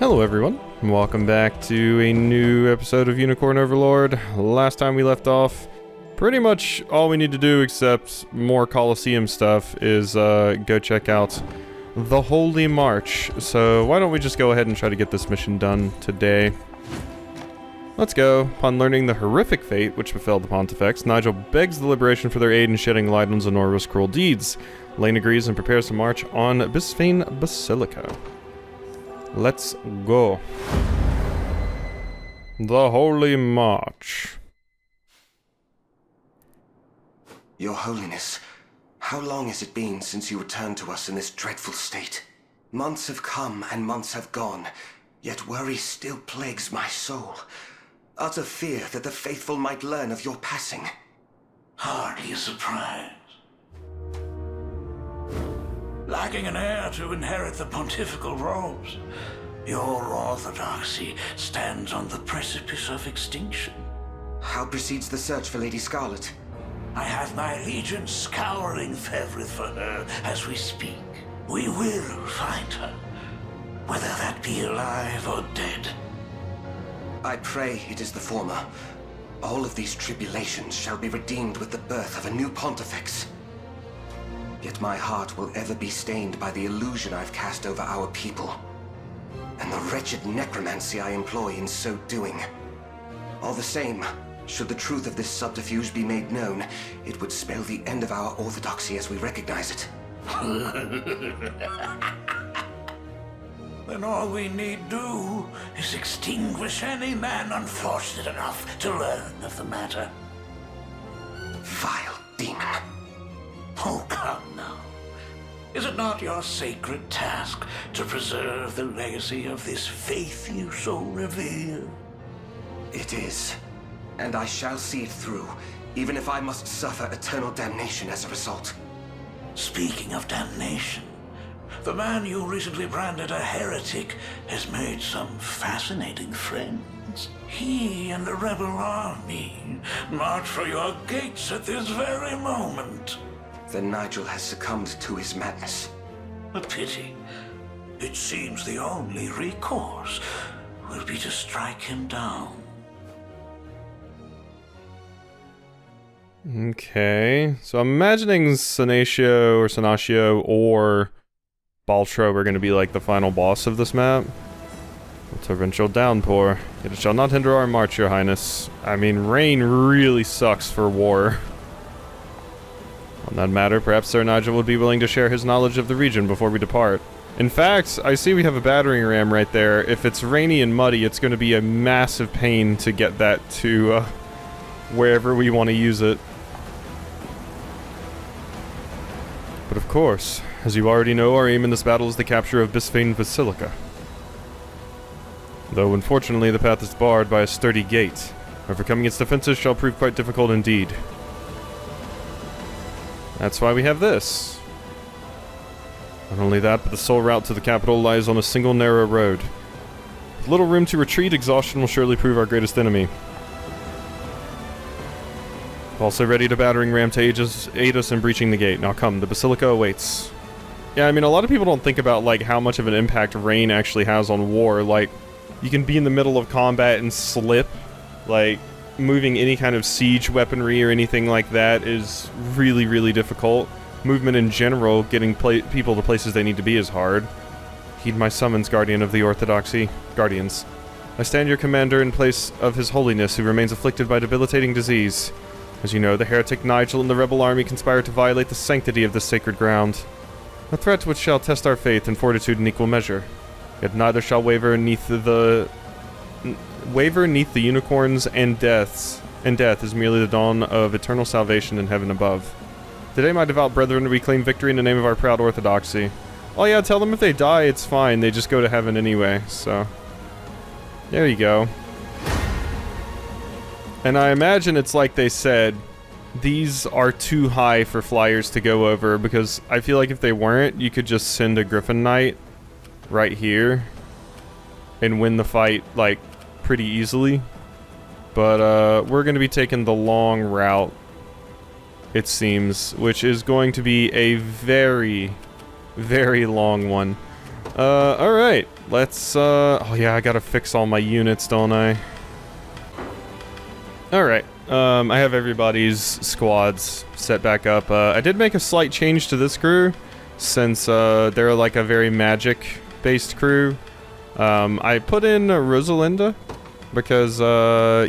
Hello everyone, and welcome back to a new episode of Unicorn Overlord. Last time we left off, pretty much all we need to do, except more Colosseum stuff, is go check out the Holy March. So why don't we just go ahead and try to get this mission done today. Let's go. Upon learning the horrific fate which befell the Pontifex, Nigel begs the liberation for their aid in shedding light on Zenora's cruel deeds. Lane agrees and prepares to march on Bisphane Basilica. Let's go. The Holy March. Your Holiness, how long has it been since you returned to us in this dreadful state? Months have come and months have gone, yet worry still plagues my soul. Utter fear that the faithful might learn of your passing. Hardly a surprise. Lacking an heir to inherit the pontifical robes, your orthodoxy stands on the precipice of extinction. How proceeds the search for Lady Scarlet? I have my legion scouring Fevrith for her as we speak. We will find her, whether that be alive or dead. I pray it is the former. All of these tribulations shall be redeemed with the birth of a new pontifex. Yet my heart will ever be stained by the illusion I've cast over our people, and the wretched necromancy I employ in so doing. All the same, should the truth of this subterfuge be made known, it would spell the end of our orthodoxy as we recognize it. Then all we need do is extinguish any man unfortunate enough to learn of the matter. Vile demon. Oh, come now. Is it not your sacred task to preserve the legacy of this faith you so revere? It is. And I shall see it through, even if I must suffer eternal damnation as a result. Speaking of damnation, the man you recently branded a heretic has made some fascinating friends. He and the rebel army march for your gates at this very moment. Then Nigel has succumbed to his madness. A pity. It seems the only recourse will be to strike him down. Okay, so I'm imagining Senatio or Baltro are going to be like the final boss of this map. A torrential downpour. It shall not hinder our march, your highness. I mean, rain really sucks for war. On that matter, perhaps Sir Nigel would be willing to share his knowledge of the region before we depart. In fact, I see we have a battering ram right there. If it's rainy and muddy, it's going to be a massive pain to get that to wherever we want to use it. But of course, as you already know, our aim in this battle is the capture of Bisphane Basilica. Though unfortunately the path is barred by a sturdy gate, overcoming its defenses shall prove quite difficult indeed. That's why we have this. Not only that, but the sole route to the capital lies on a single narrow road. With little room to retreat, exhaustion will surely prove our greatest enemy. Also ready to battering ram to aid us in breaching the gate. Now come, the Basilica awaits. Yeah, I mean, a lot of people don't think about, like, how much of an impact rain actually has on war. Like, you can be in the middle of combat and slip. Like, moving any kind of siege weaponry or anything like that is really, really difficult. Movement in general, getting people to places they need to be is hard. Heed my summons, Guardian of the Orthodoxy. Guardians. I stand your commander in place of His Holiness, who remains afflicted by debilitating disease. As you know, the heretic Nigel and the rebel army conspire to violate the sanctity of this sacred ground. A threat which shall test our faith and fortitude in equal measure. Yet neither shall waver neath the unicorns and death is merely the dawn of eternal salvation in heaven above. Today, my devout brethren, we claim victory in the name of our proud orthodoxy. Oh yeah, tell them if they die, it's fine. They just go to heaven anyway, so. There you go. And I imagine it's like they said, these are too high for flyers to go over, because I feel like if they weren't, you could just send a Griffin Knight right here and win the fight, like, pretty easily. But we're going to be taking the long route, it seems, which is going to be a very, very long one. Alright. Let's, oh yeah, I gotta fix all my units, don't I? Alright, I have everybody's squads set back up. I did make a slight change to this crew, since, they're like a very magic-based crew. I put in Rosalinda, because,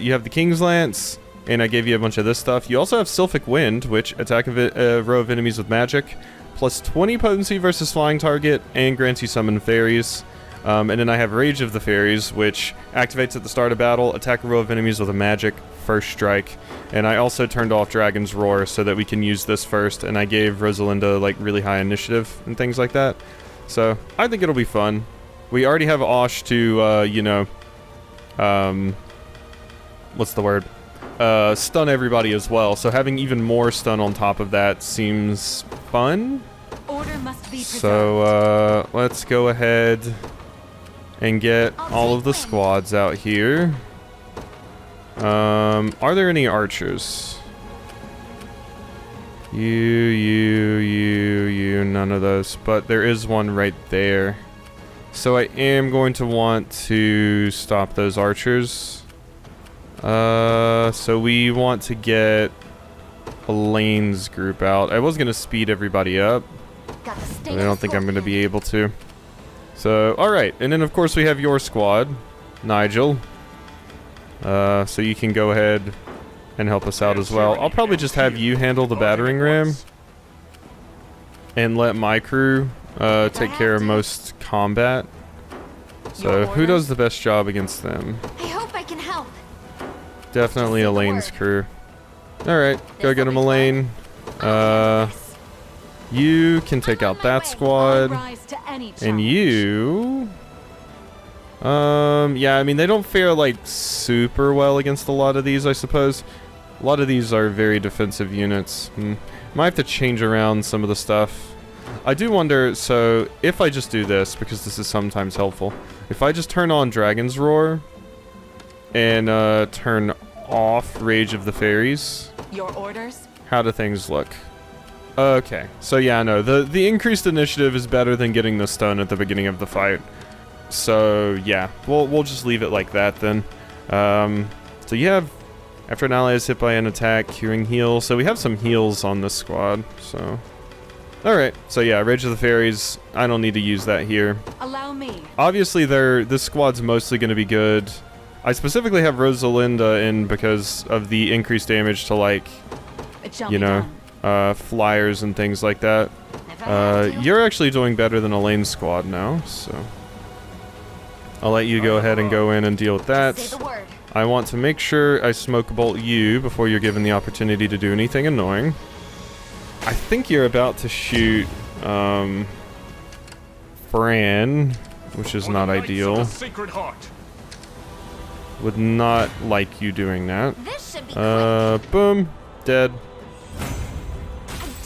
you have the King's Lance, and I gave you a bunch of this stuff. You also have Sylphic Wind, which attack a row of enemies with magic, plus 20 potency versus flying target, and grants you summon fairies. And then I have Rage of the Fairies, which activates at the start of battle, attack a row of enemies with a magic, first strike. And I also turned off Dragon's Roar so that we can use this first, and I gave Rosalinda, like, really high initiative and things like that. So, I think it'll be fun. We already have Osh to, you know, what's the word? Stun everybody as well, so having even more stun on top of that seems fun. Order must be preserved. So, let's go ahead and get all of the squads out here. Are there any archers? You, none of those. But there is one right there. So I am going to want to stop those archers. So we want to get Elaine's group out. I was going to speed everybody up, but I don't think I'm going to be able to. So, alright. And then, of course, we have your squad, Nigel. So you can go ahead and help us out as well. I'll probably just have you handle the battering ram and let my crew take care of most combat. So, who does the best job against them? I hope I can help. Definitely Elaine's crew. Alright, go get him, Elaine. You can take out that squad. And you... yeah, I mean, they don't fare, like, super well against a lot of these, I suppose. A lot of these are very defensive units. Might have to change around some of the stuff. I do wonder, so, if I just do this, because this is sometimes helpful, if I just turn on Dragon's Roar, and, turn off Rage of the Fairies... Your orders? How do things look? Okay, so yeah, no, the increased initiative is better than getting the stun at the beginning of the fight. So, yeah, we'll just leave it like that then. So you have, after an ally is hit by an attack, curing heal. So we have some heals on this squad, so... Alright, so yeah, Rage of the Fairies, I don't need to use that here. Allow me. Obviously, this squad's mostly going to be good. I specifically have Rosalinda in because of the increased damage to, like, you know, flyers and things like that. You're actually doing better than Elaine's squad now, so... I'll let you go ahead and go in and deal with that. I want to make sure I smoke bolt you before you're given the opportunity to do anything annoying. I think you're about to shoot, Fran, which is not ideal. Would not like you doing that. Boom. Dead.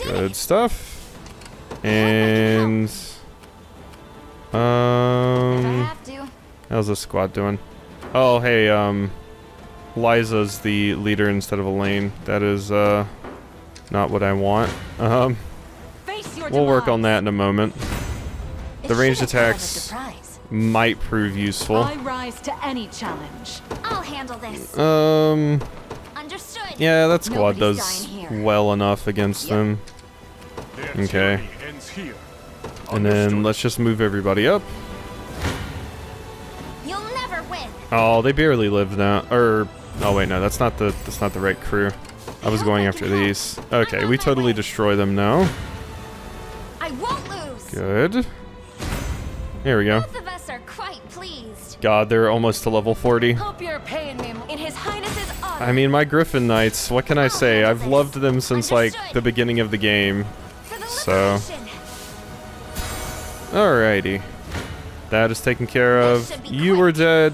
Good stuff. And... how's this squad doing? Oh, hey, Liza's the leader instead of Elaine. That is, not what I want. We'll work on that in a moment. The ranged attacks might prove useful. I rise to any challenge. I'll handle this. Understood. Yeah, that squad does well enough against them. Okay. And then let's just move everybody up. You'll never win. Oh, they barely live now. Or oh wait, no, that's not the right crew. I was going after these. Okay, we totally destroy them now. I won't lose. Good. Here we go. Both of us are quite pleased. God, they're almost to level 40. Hope you're paying me in His Highness's honor. I mean, my Griffin Knights, what can I say? I've loved them since, like, the beginning of the game. So. Alrighty. That is taken care of. You were dead.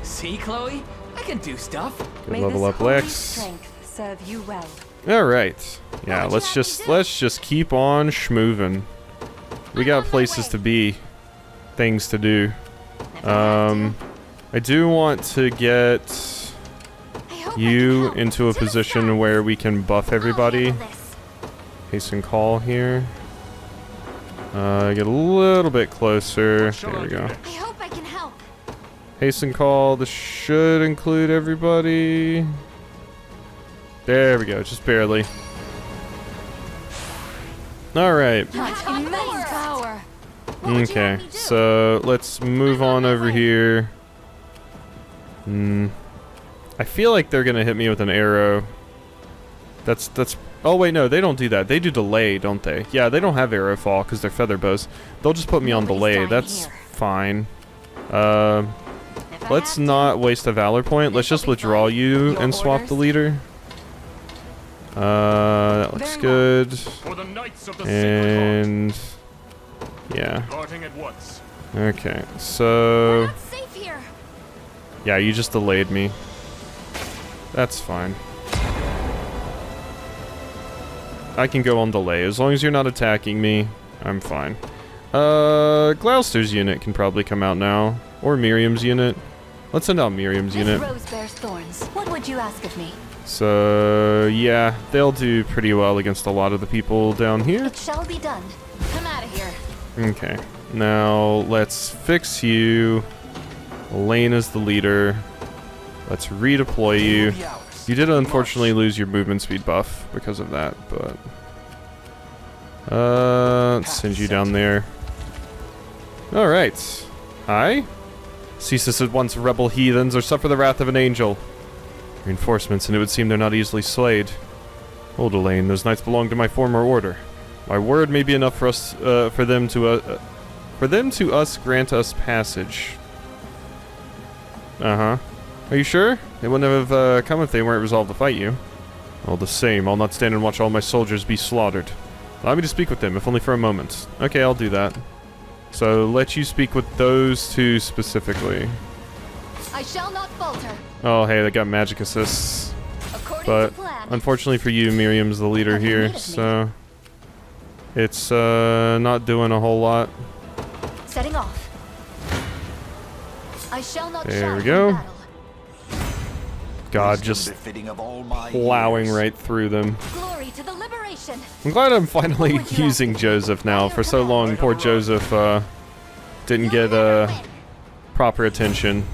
See, Chloe? I can do stuff. Good level up, Lex. Serve you well. Alright. Yeah, let's just keep on schmoovin'. We got places to be. Things to do. I do want to get you into a position where we can buff everybody. Hasten call here. Get a little bit closer. There we go. I hope I can help. Hasten call. This should include everybody. There we go. Just barely. Alright. You have immense power. Okay. So let's move on over here. I feel like they're gonna hit me with an arrow. That's oh wait, no, they don't do that. They do delay, don't they? Yeah, they don't have arrow fall because they're feather bows. They'll just put me on delay. That's fine. Let's not waste a valor point. Let's just withdraw you and swap the leader. That looks good. And yeah. Okay, so yeah, you just delayed me. That's fine. I can go on delay. As long as you're not attacking me, I'm fine. Gloucester's unit can probably come out now. Or Miriam's unit. Let's send out Miriam's unit. Rose bears thorns. What would you ask of me? So, yeah, they'll do pretty well against a lot of the people down here. It shall be done. Come out of here. Okay. Now, let's fix you. Elena's the leader. Let's redeploy you. You did unfortunately lose your movement speed buff because of that, but let's send you down there. Alright. Aye? Cease this at once, rebel heathens, or suffer the wrath of an angel. Reinforcements, and it would seem they're not easily swayed. Hold, Elaine, those knights belong to my former order. My word may be enough for us, for them to us grant us passage. Uh-huh. Are you sure? They wouldn't have come if they weren't resolved to fight you. All the same, I'll not stand and watch all my soldiers be slaughtered. Allow me to speak with them, if only for a moment. Okay, I'll do that. So, let you speak with those two specifically. I shall not falter. Oh, hey, they got magic assists. According But, to plan. unfortunately for you, Miriam's the leader here, so... It's, not doing a whole lot. Setting off. I shall not There we shout go. in battle. God, just plowing right through them. Glory to the liberation. I'm glad I'm finally using Joseph now. For so long, poor Joseph, didn't get, proper attention.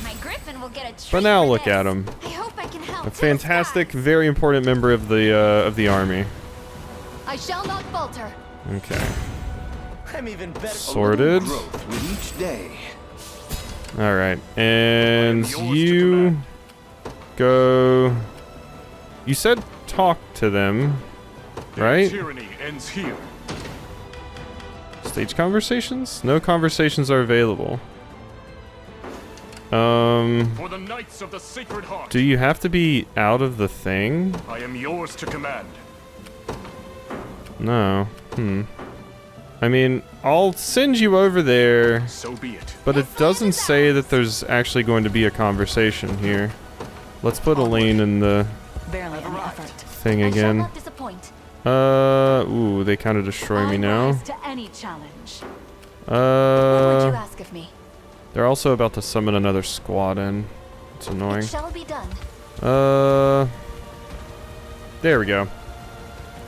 My griffin will get a treat But now for look this. at him. I hope I can help. A fantastic, very important member of the army. I shall not falter. Okay. I'm even better. Sorted. Growth with each day. Alright, and you go... You said talk to them, right? Tyranny ends here. Stage conversations? No conversations are available. For the Knights of the Sacred Heart, Do you have to be out of the thing? I am yours to command. No. I mean, I'll send you over there, So be it. but it doesn't say that there's actually going to be a conversation here. Let's put Elaine in the Barely an effort. thing I shall again. not disappoint. Ooh, they kind of destroy me I now. rise to any challenge. What would you ask of me? They're also about to summon another squad in. It's annoying. It shall be done. There we go.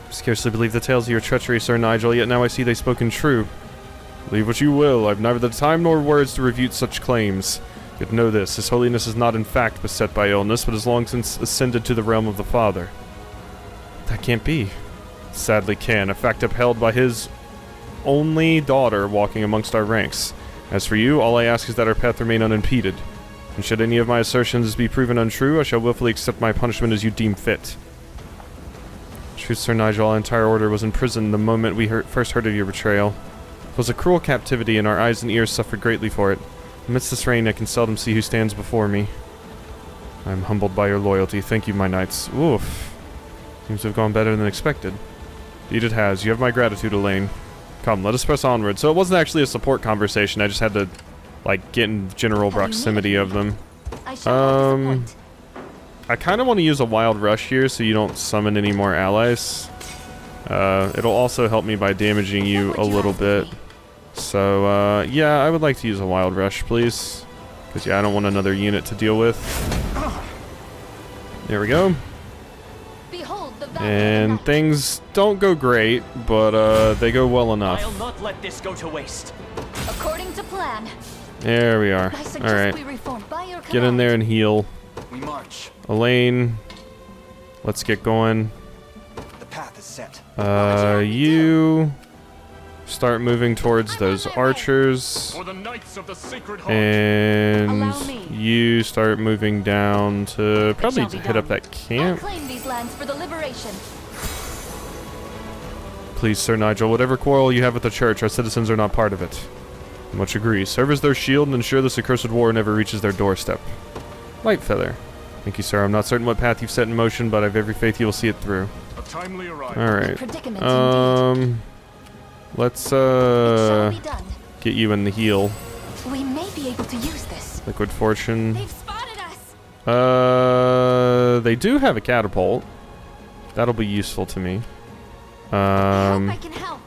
Scarcely believe the tales of your treachery, Sir Nigel, yet now I see they spoken true. Believe what you will, I've neither the time nor words to refute such claims. Yet know this, His Holiness is not in fact beset by illness, but has long since ascended to the realm of the Father. That can't be. Sadly can, a fact upheld by his only daughter walking amongst our ranks. As for you, all I ask is that our path remain unimpeded. And should any of my assertions be proven untrue, I shall willfully accept my punishment as you deem fit. Truth, Sir Nigel, our entire order was in prison the moment we first heard of your betrayal. It was a cruel captivity, and our eyes and ears suffered greatly for it. Amidst this rain, I can seldom see who stands before me. I am humbled by your loyalty. Thank you, my knights. Oof. Seems to have gone better than expected. Indeed it has. You have my gratitude, Elaine. Come, let us press onward. So it wasn't actually a support conversation. I just had to, like, get in general proximity of them. I shall not disappoint. I kind of want to use a wild rush here so you don't summon any more allies. It'll also help me by damaging you a little bit. So, yeah, I would like to use a wild rush, please. Because, yeah, I don't want another unit to deal with. There we go. Behold the And things don't go great, but they go well enough. I'll not let this go to waste. According to plan. There we are. I suggest Alright. we reform by your Get in there and heal. We march. Elaine, let's get going. The path is set. You start moving towards I'm on those my way. archers. For the Knights of the Sacred Heart. And Allow me. you start moving down to probably shall be hit up done. that I'll camp. claim these lands for the liberation. Please, Sir Nigel, whatever quarrel you have with the church, our citizens are not part of it. Much agree. Serve as their shield and ensure this accursed war never reaches their doorstep. Lightfeather. Thank you, sir. I'm not certain what path you've set in motion, but I have every faith you will see it through. A timely arrival. Alright. Predicament indeed. Let's, It shall be done. get you in the heal. We may be able to use this. Liquid Fortune. They've spotted us. They do have a catapult. That'll be useful to me. I hope I can help.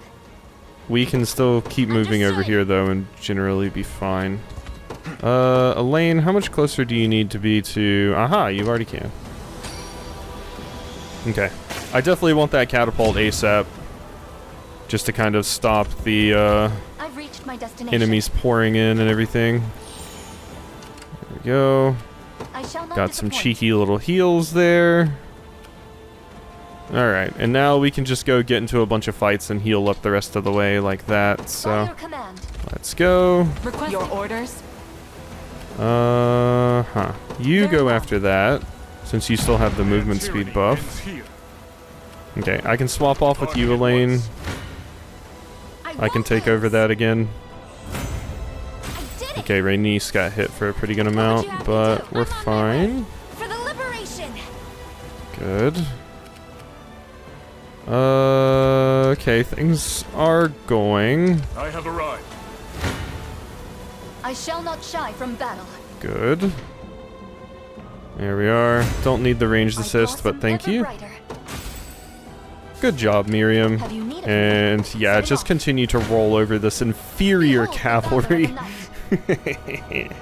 We can still keep moving over Understood. here, though, and generally be fine. Elaine, how much closer do you need to be to... Aha, you already can. Okay. I definitely want that catapult ASAP. Just to kind of stop the, I've reached my destination. enemies pouring in and everything. There we go. I shall not Got some disappoint. cheeky little heals there. Alright, and now we can just go get into a bunch of fights and heal up the rest of the way like that, By so your command. let's go. Your orders. You Very go well. after that, since you still have the movement speed Tyranny buff. ends here. Okay, I can swap off with you, Elaine. I can take over that again. I did it. Okay, Rhaenys got hit for a pretty good What would amount, you have me but do? we're I'm on my fine. For the liberation. Good. Okay, things are going I have arrived. I shall not shy from battle. good. There we are. Don't need the ranged I assist, but blossom thank ever you. brighter. Good job, Miriam. Have you need of me? And yeah, Set it just off. continue to roll over this inferior Behold the banner of cavalry. the night.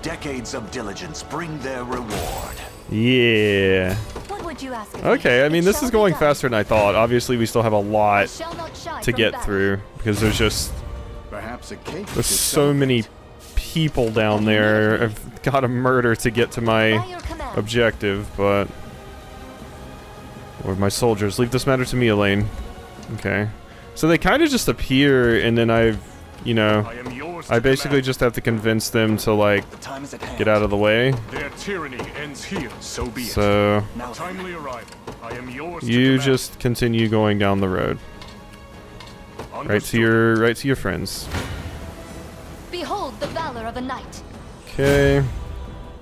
Decades of diligence bring their reward. Yeah. What would you ask of me? Okay, I mean, It this shall is be going done. faster than I thought. Obviously, we still have a I lot shall not shy to from get battle. through because there's just Perhaps a cake. there's so many people down there. I've got to murder to get to By my your command. objective, but Lord, my soldiers, leave this matter to me, Elaine. Okay, so they kind of just appear, and then I am yours to I basically command. just have to convince them to like The time is at hand. get out of the way. Their tyranny ends here. So be it. So Now, A timely arrival. I am yours to you command. just continue going down the road, right to your friends. Behold the valor of a knight. Okay,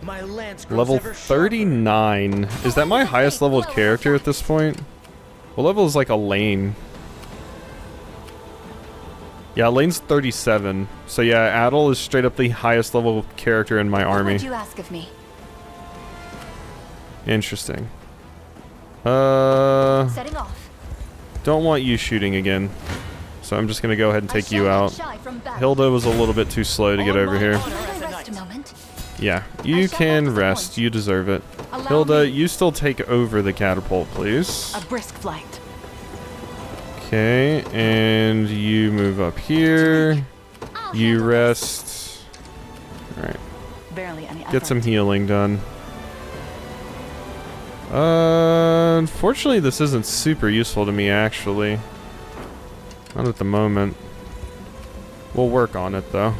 My lance grows level ever sharper. 39. Is that my highest leveled character at this point? What level is like Elaine? Yeah, Elaine's 37. So yeah, Adel is straight up the highest level character in my What army. would you ask of me? Interesting. Setting off. Don't want you shooting again. So I'm just gonna go ahead and I take shall you not out. shy from battle. Hilda was a little bit too slow to get On over my here. honor Can as a I rest a knight. moment? Yeah, I you shall can not rest. disappoint. You deserve it. Allow Hilda, me you still take over the catapult, please. a brisk flight. Okay, and you move up here. I'll You handle rest. Alright, Barely any get some healing done. Unfortunately, this isn't super useful to me, actually. Not at the moment. We'll work on it, though.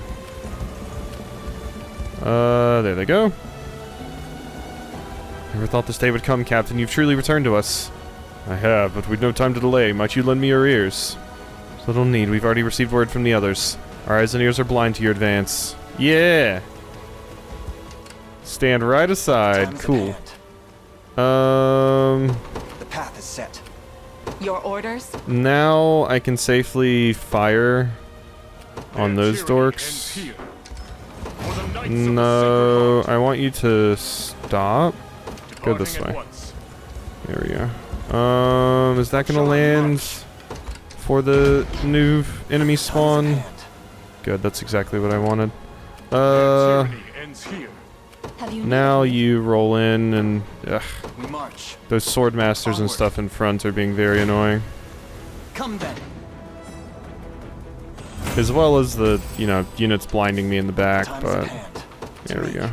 There they go. Never thought this day would come, Captain. You've truly returned to us. I have, but we've no time to delay. Might you lend me your ears? Little need. We've already received word from the others. Our eyes and ears are blind to your advance. Yeah! Stand right aside. time is at Cool. hand. The path is set. Your orders? Now I can safely fire on Their those tyranny dorks. ends here. For the Knights of the No, Sacred I want you to stop. Heart, Go this departing way. at once. There we go. Is that gonna land for the new enemy Time is at spawn? hand. Good, that's exactly what I wanted. Their tyranny ends here. Now you roll in and ugh, We march. those sword masters and stuff in front are being very annoying. Come then. As well as the, you know, units blinding me in the back, Time's but at hand. there we go.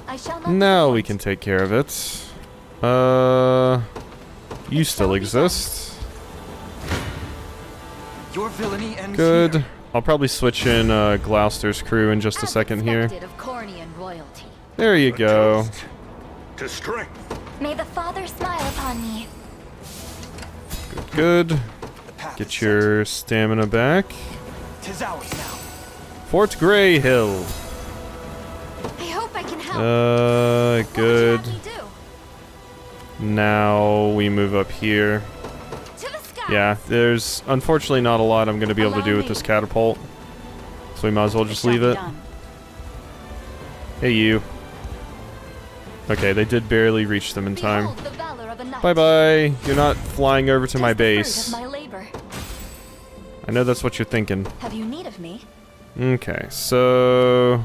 I shall not Now we disappoint. can take care of it. You still exist. Your villainy ends Good. here. I'll probably switch in Gloucester's crew in just a As second here. expected of Cornian royalty. There you go. To strength. May the Father smile upon me. Good. The path is Get set. your stamina back. 'Tis ours now. Fort Grey Hill. I hope I can help. What would you Good. have me do? Now we move up here. To the sky. Yeah, there's unfortunately not a lot I'm going to be able to do Allow with me. this catapult. So we might as well just Shall leave be it. done. Hey, you. Okay, they did barely reach them in time. Behold the valor of a knight. Bye-bye. You're not flying over to my Taste the fruit base. of my labor. I know that's what you're thinking. Have you need of me? Okay, so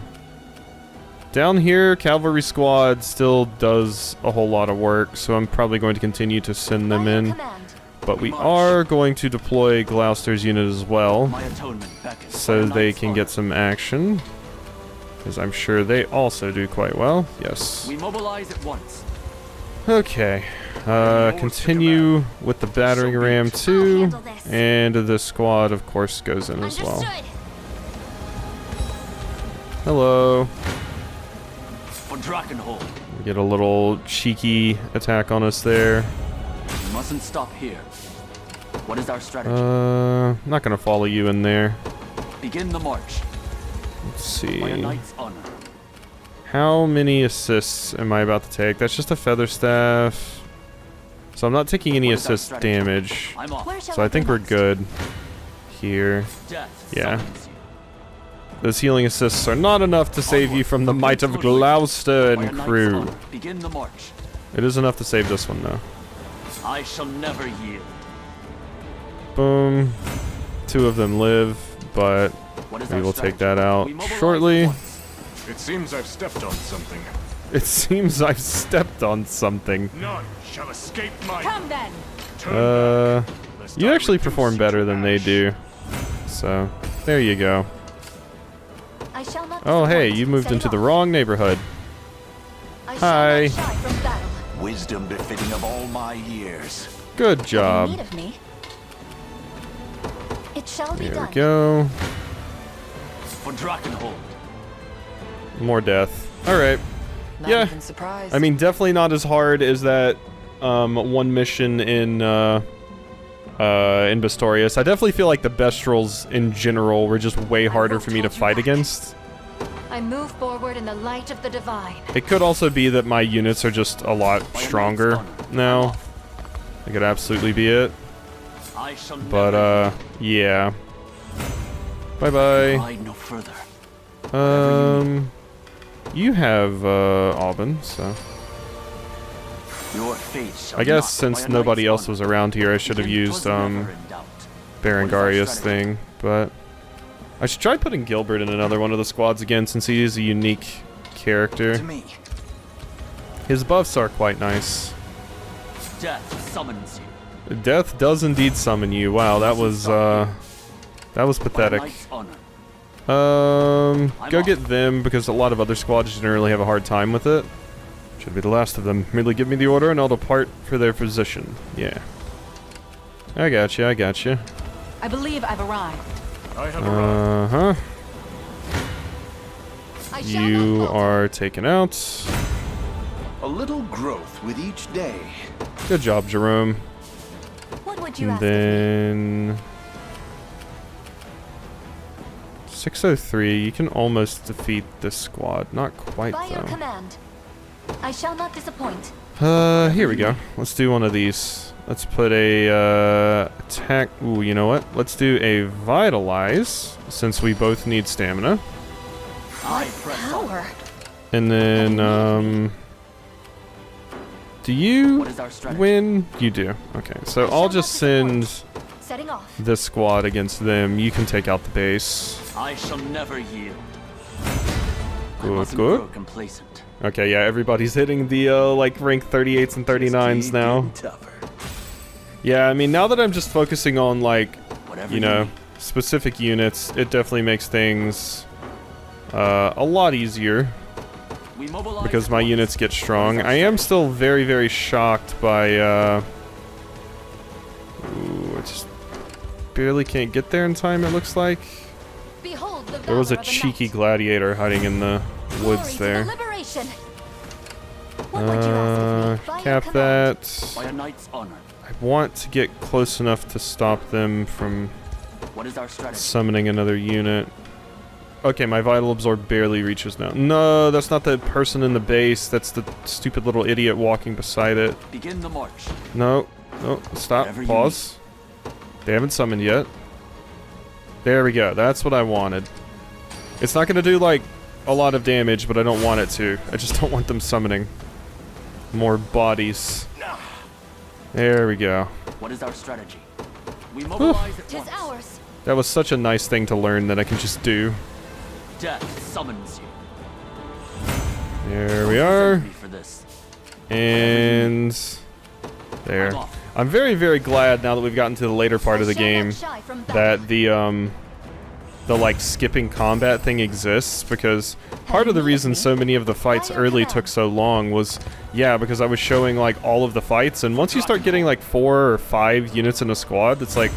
down here, cavalry squad still does a whole lot of work, so I'm probably going to continue to send them By your in. command. But we are going to deploy Gloucester's unit as well, My atonement beckons. so by a they knight's can honor. get some action. Because I'm sure they also do quite well. Yes. We mobilize at once. Okay. Continue with the battering ram I'll 2, handle this. and the squad, of course, goes in as well. Understood. Hello. For Drakenhold. We get a little cheeky attack on us there. We mustn't stop here. What is our strategy? Not gonna follow you in there. Begin the march. Let's see. By a knight's honor. How many assists am I about to take? That's just a feather staff. So I'm not taking any What is our assist strategy? damage. I'm off. Where shall So I think go we're next? good here. Death Yeah. summons you. Those healing assists are not enough to save you from the might of Gloucester By a and knight's crew. honor. Begin the march. It is enough to save this one though. I shall never yield. Boom. 2 of them live, but What is we our will take strategy? that out We mobilize shortly. at once. It seems I've stepped on something. It seems I've stepped on something. None shall escape my Come then. turn back, lest You I actually reduce perform you better to than they ash. do. So, there you go. I shall not Oh, hey, disappoint. you moved Set into it the off. wrong neighborhood. I shall Hi. not shy from battle. Wisdom befitting of all my years. Good Have job. you need of me? It shall be There done. we go. For Drakenhold. More death. Alright. Yeah. Even surprised. I mean, definitely not as hard as that one mission in Bastorius. I definitely feel like the Bestrels in general were just way harder for me to fight against. I move forward in the light of the divine. It could also be that my units are just a lot stronger now. It could absolutely be it. I shall But, never yeah. Bye-bye. ride no further. You have, Alban, so... Your fate shall I guess not, since by a nobody knight's else honor. was around here, I should have Begin used, 'twas never in doubt. Berengaria's strategy? thing, but... I should try putting Gilbert in another one of the squads again, since he is a unique character. To me, His buffs are quite nice. death summons you. Death does indeed summon you. Wow, that was By a pathetic. knight's honor. Go get them, because a lot of other squads generally have a hard time with it. Should be the last of them. Merely give me the order and I'll depart for their position. Yeah. I gotcha, I gotcha. I believe I've arrived. I have arrived. Uh-huh. I shall You not falter. are taken out. A little growth with each day. Good job, Jerome. What would you And ask of me? then... 603, you can almost defeat this squad. Not quite, By your though. command. I shall not disappoint. Here we go. Let's do one of these. Let's put a, attack... Ooh, you know what? Let's do a Vitalize, since we both need stamina. I press on. Power. And then, do you What is our strategy? win? You do. Okay, so I shall I'll just not send disappoint. Setting off. this squad against them. You can take out the base. I shall never yield. I Good, mustn't good. grow complacent. Okay, yeah, everybody's hitting the, like, rank 38s and 39s now. Yeah, I mean, now that I'm just focusing on, like, Whatever you know, need. specific units, it definitely makes things, a lot easier. We mobilize Because at my once. units get strong. I am still very, very shocked by, ooh, I just barely can't get there in time, it looks like. Behold the There was a valor of cheeky knight. gladiator hiding in the Glory woods to there. the liberation. What would you ask of me? By your Cap command. that. By a knight's honor. I want to get close enough to stop them from What is our strategy? summoning another unit. Okay, my Vital Absorb barely reaches now. No, that's not the person in the base. That's the stupid little idiot walking beside it. Begin the march. No. No, stop. Whatever you Pause. They haven't summoned yet. There we go. That's what I wanted. It's not going to do, like, a lot of damage, but I don't want it to. I just don't want them summoning more bodies. There we go. What is our strategy? We mobilize at Tis once. ours. That was such a nice thing to learn that I can just do. Death summons you. There we Don't are. resent me for this. And there. I'm off. I'm very, very glad now that we've gotten to the later part I of the shall not game shy from battle. that the like skipping combat thing exists, because part of the reason so many of the fights early took so long was, yeah, because I was showing like all of the fights, and once you start getting like 4 or 5 units in a squad, it's like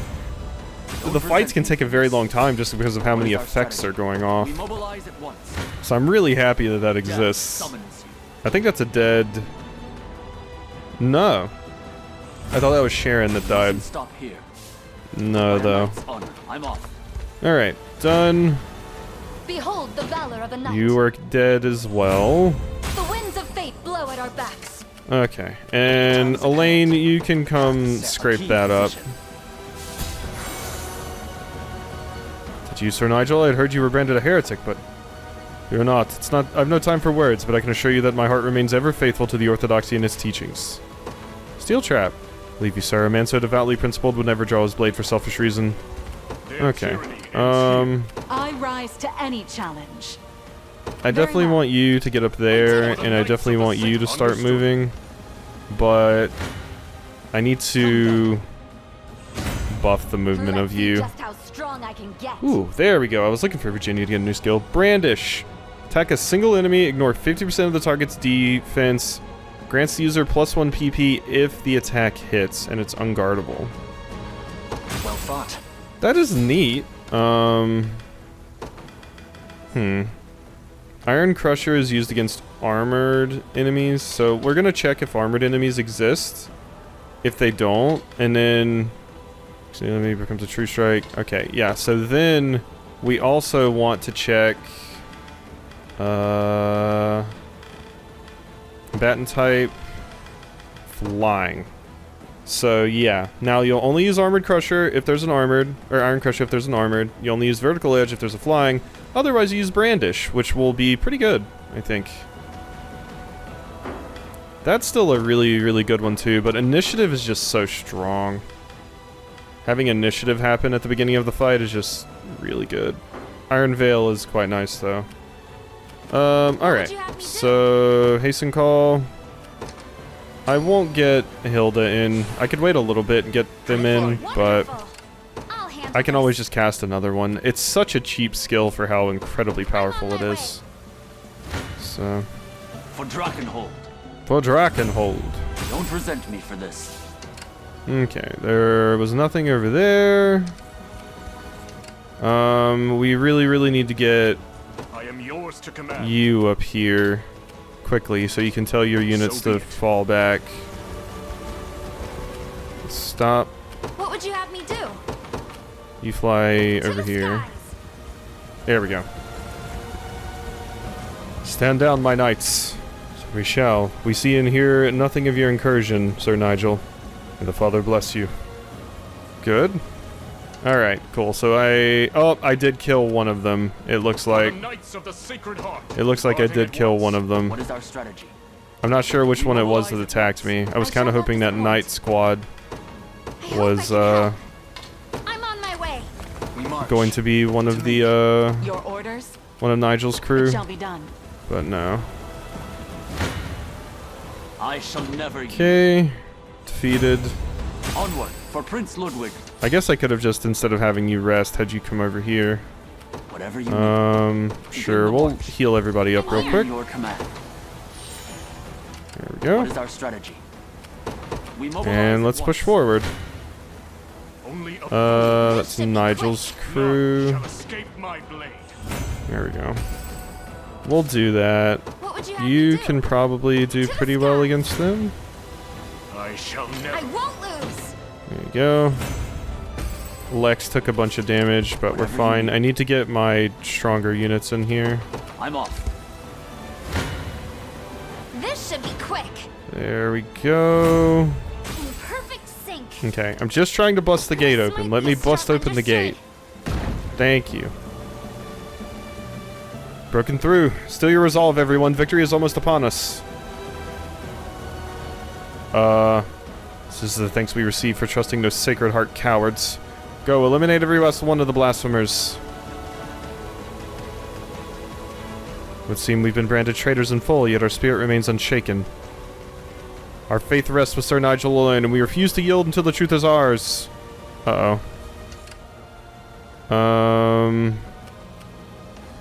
the fights can take a very long time just because of how many effects are going off. We mobilize at once. So I'm really happy that that Death exists. summons you. I think that's a dead... No. I thought that was Sharon that died. Mustn't stop here. No, By a though. knight's honor. I'm off. Alright, done. Behold the valor of a knight. You are dead as well. The winds of fate blow at our backs. Okay, and Elaine, you can come scrape that up. Did you, Sir Nigel? I'd heard you were branded a heretic, but you're not. It's not. I've no time for words, but I can assure you that my heart remains ever faithful to the orthodoxy and its teachings. Steel trap. Believe you, sir. A man so devoutly principled would never draw his blade for selfish reason. Okay. I rise to any challenge. I definitely want you to get up there, and I definitely want you to start moving, but I need to buff the movement Let's of see you. just how strong I can get. Ooh, there we go. I was looking for Virginia to get a new skill. Brandish. Attack a single enemy, ignore 50% of the target's defense, grants the user +1 PP if the attack hits, and it's unguardable. Well fought. That is neat. Iron Crusher is used against armored enemies, so we're gonna check if armored enemies exist. If they don't, and then the enemy becomes a true strike. Okay, yeah, so then we also want to check combatant type, flying. So yeah, now you'll only use Armored Crusher if there's an armored, or Iron Crusher if there's an armored. You only use Vertical Edge if there's a flying. Otherwise you use Brandish, which will be pretty good, I think. That's still a really, really good one too, but Initiative is just so strong. Having Initiative happen at the beginning of the fight is just really good. Iron Veil is quite nice though. Alright, so Hasten Call. I won't get Hilda in. I could wait a little bit and get them in, but Wonderful. I'll handle I can always this. just cast another one. It's such a cheap skill for how incredibly powerful it is. So, For Drakenhold. for Drakenhold. Don't resent me for this. Okay, there was nothing over there. We really, really need to get I am yours to command. you up here quickly so you can tell your units So be to it. fall back. Stop. What would you have me do? You fly To over the here. skies. There we go. Stand down, my knights. So we shall. We see and hear nothing of your incursion, Sir Nigel. May the Father bless you. Good. Alright, cool. So I did kill one of them. It looks like... The Knights of the Sacred Heart. It looks like I Departing did at kill once. one of them. What is our strategy? I'm not sure which one it was that attacked me. I was kind of hoping that Knight Squad I hope was I can help. I'm on my way. We march. going to be one of the Your orders? one of Nigel's crew. It shall be done. but no. I shall never yield. Okay, defeated. Onward for Prince Ludwig. I guess I could have just, instead of having you rest, had you come over here. Whatever you need. Sure, we'll heal everybody up real quick. Your command. There we go. What is our strategy? We mobilize And at let's push once. forward. Only a That's Nigel's crew. shall escape my blade. There we go. We'll do that. What would you have me You do? can probably do pretty well against them. I shall I never. won't lose. There you go. Lex took a bunch of damage, but we're fine. I need to get my stronger units in here. I'm off. This should be quick. There we go. In perfect sync. Okay, I'm just trying to bust the gate open. Let me bust open the gate. Thank you. Broken through. Still your resolve, everyone. Victory is almost upon us. This is the thanks we receive for trusting those Sacred Heart cowards. Go, eliminate every last one of the blasphemers. It would seem we've been branded traitors in full, yet our spirit remains unshaken. Our faith rests with Sir Nigel alone, and we refuse to yield until the truth is ours. Uh-oh.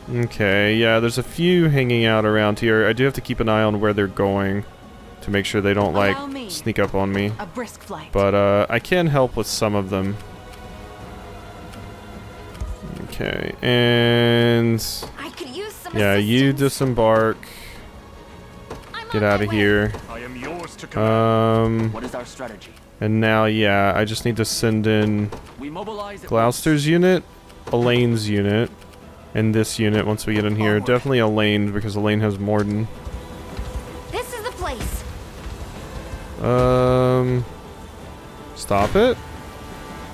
Okay, yeah, there's a few hanging out around here. I do have to keep an eye on where they're going to make sure they don't, like, Allow me. sneak up on me. A brisk flight. But, I can help with some of them. Okay, and... I could use some yeah, you assistance. disembark. I'm Get on out my of way. here. I am yours to command. What is our strategy? And now, yeah, I just need to send in We mobilize at Gloucester's unit, Elaine's unit, and this unit once we get in here. Onward. Definitely Elaine, because Elaine has Morden. This is the place. Stop it.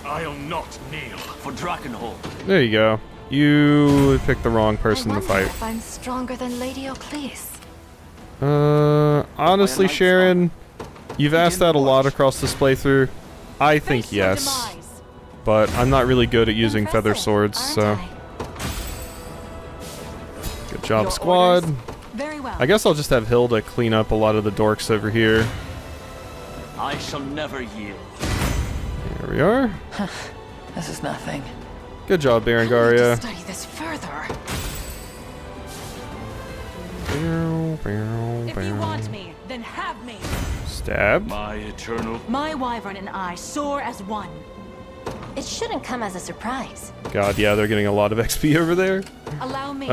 I'll not kneel. for Drakenhold. There you go. You picked the wrong person to I wonder fight. if I'm stronger than Lady Ocleus. Honestly, By a knight's Sharon, you've asked that a lot watch. across this playthrough. I think Face your yes, demise. but I'm not really good at using feather Impressive, swords, aren't so I? good job, Your squad. orders? Very well. I guess I'll just have Hilda clean up a lot of the dorks over here. I shall never yield. Here we are. This is nothing. Good job, I need to Berengaria. study this further. If you want me, then have me. Stab. My eternal. My wyvern and I soar as one. It shouldn't come as a surprise. God, yeah, they're getting a lot of XP over there. Allow me.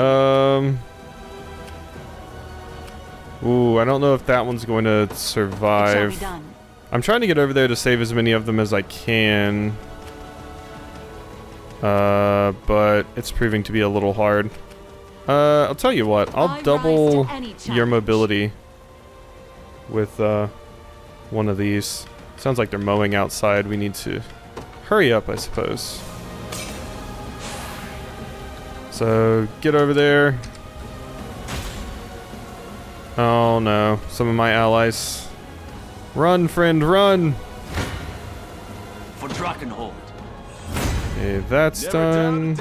Ooh, I don't know if that one's going to It shall be survive. done. I'm trying to get over there to save as many of them as I can. But it's proving to be a little hard. I'll tell you what, I I'll rise double to any your challenge. mobility with, one of these. Sounds like they're mowing outside. We need to hurry up, I suppose. So, get over there. Oh no, some of my allies. Run, friend, run! For Drakenhold. Okay, that's done.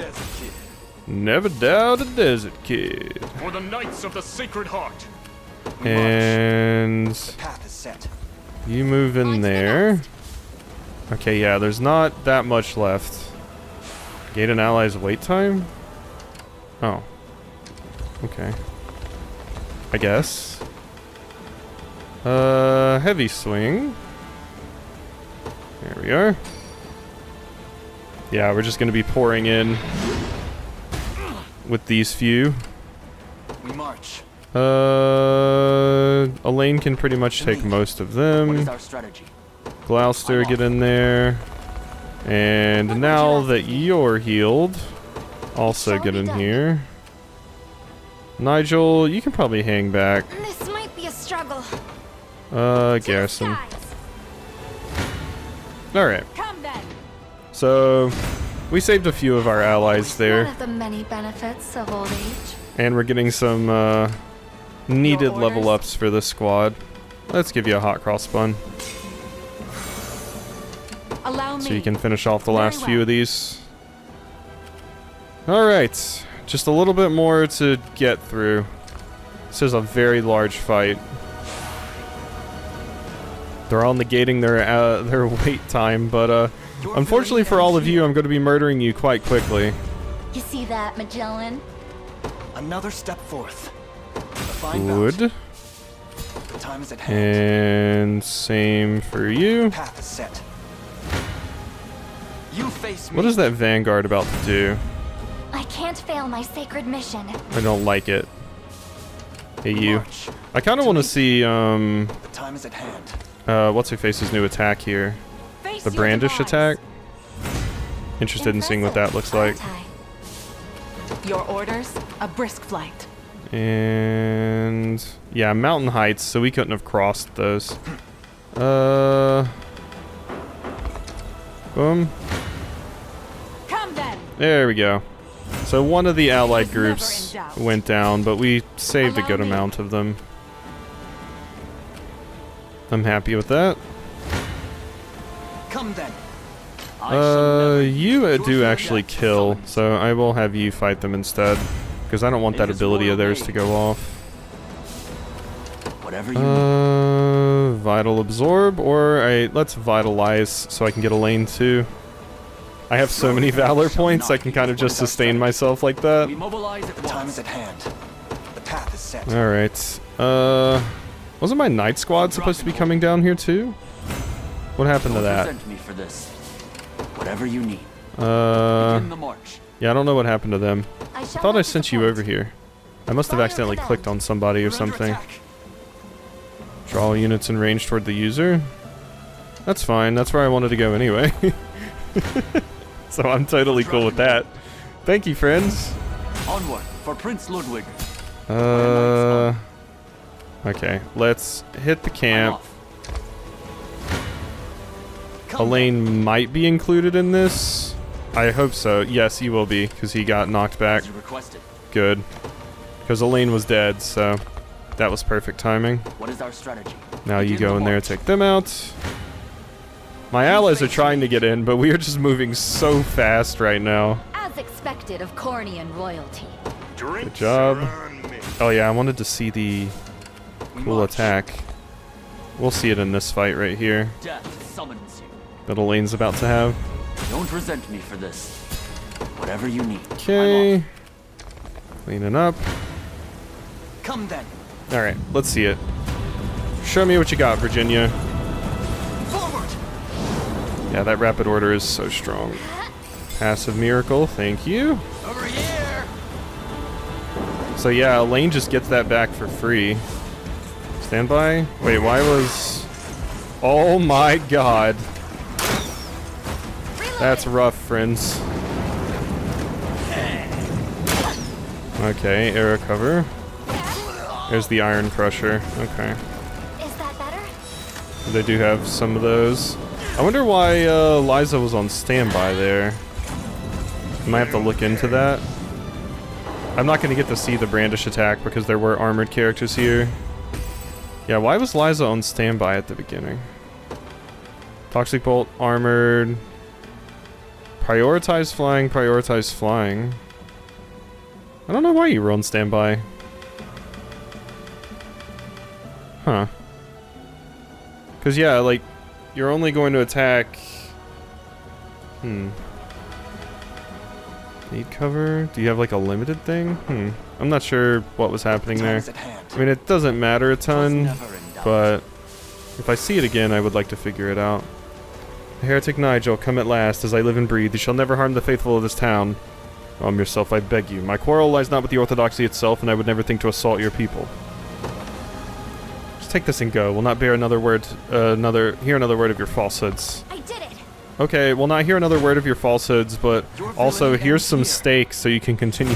Never doubt a desert kid. For the Knights of the Sacred Heart. And Path is set. you move in there. Okay, yeah, there's not that much left. Gate an ally's wait time? Oh. Okay. I guess. Heavy swing. There we are. Yeah, we're just gonna be pouring in with these few. We march. Elaine can pretty much take most of them. What is our strategy? Gloucester, get in there. And now that you're healed, also get in here. Nigel, you can probably hang back. This might be a struggle. Garrison. Skies. Alright, Come then. so we saved a few of our allies One there. of the many benefits of old age. And we're getting some needed Your level orders? ups for this squad. Let's give you a hot cross bun Allow me. so you can finish off the Very last few well. of these. Alright, just a little bit more to get through. This is a very large fight. They're all negating their wait time, but unfortunately for all of you, I'm going to be murdering you quite quickly. You see that, Magellan? Another step forth. A fine Good. bout. The time is at hand. And same for you. The path is set. You face me. What is that Vanguard about to do? I can't fail my sacred mission. I don't like it. Hey, you. March. I kind of want to see, The time is at hand. what's her face's new attack here? Face The your brandish demise. attack? Interested in seeing what that looks like. Your orders? A brisk flight. And yeah, mountain heights, so we couldn't have crossed those. Boom. Come then. There we go. So one of the allied It's never groups in doubt. went down, but we saved a Allow good me. amount of them. I'm happy with that. Come then. You do actually kill, so I will have you fight them instead. Because I don't want that ability of theirs to go off. Whatever you Vital Absorb, or let's Vitalize so I can get a lane too. I have so many Valor points, I can kind of just sustain myself like that. We mobilize at The time once. is at hand. The path is set. Alright, wasn't my Night Squad supposed to be coming down here too? What happened to Don't that? resent me for this. Whatever you need. Uh, Begin the march. yeah, I don't know what happened to them. I I shall thought I not sent you disappoint. over here. I must have Fire accidentally command. clicked on somebody or We're under something. attack. Draw units in range toward the user. That's fine, that's where I wanted to go anyway. So I'm totally cool with that. Thank you, friends. Onward for Prince Ludwig. Okay, let's hit the I'm camp. off. Elaine might be included in this. I hope so. Yes, he will be, because he got knocked back. As you requested. Good. Because Elaine was dead, so that was perfect timing. What is our strategy? Now you Begin go the in there, march. take them out. My allies are trying to get in, but we are just moving so fast right now. As expected of Cornian royalty. Good job. Oh yeah, I wanted to see the cool march. attack. We'll see it in this fight right here Death summons you. that Elaine's about to have. Don't resent me for this. Whatever you need. I'm Okay. off. Cleaning up. Come then. Alright, let's see it. Show me what you got, Virginia. Forward. Yeah, that rapid order is so strong. Passive miracle, thank you. Over here. So yeah, Elaine just gets that back for free. Stand by. Wait, why was... Oh my god. That's rough, friends. Okay, arrow cover. There's the Iron Crusher. Okay. Is that better? They do have some of those. I wonder why Liza was on standby there. I might have to look into that. I'm not going to get to see the Brandish attack because there were armored characters here. Yeah, why was Liza on standby at the beginning? Toxic Bolt, armored. Prioritize flying, prioritize flying. I don't know why you were on standby. Huh. Because, yeah, like, you're only going to attack... Need cover? Do you have, like, a limited thing? I'm not sure what was happening Time there. is at hand. I mean, it doesn't matter a ton, Never in doubt. but if I see it again, I would like to figure it out. The heretic Nigel, come at last, as I live and breathe. You shall never harm the faithful of this town. Arm yourself, I beg you. My quarrel lies not with the orthodoxy itself, and I would never think to assault your people. Just take this and go. We'll not bear another word, hear another word of your falsehoods. I did it. Okay, we'll not hear another word of your falsehoods, but Your also villainy here's ends some here. steaks so you can continue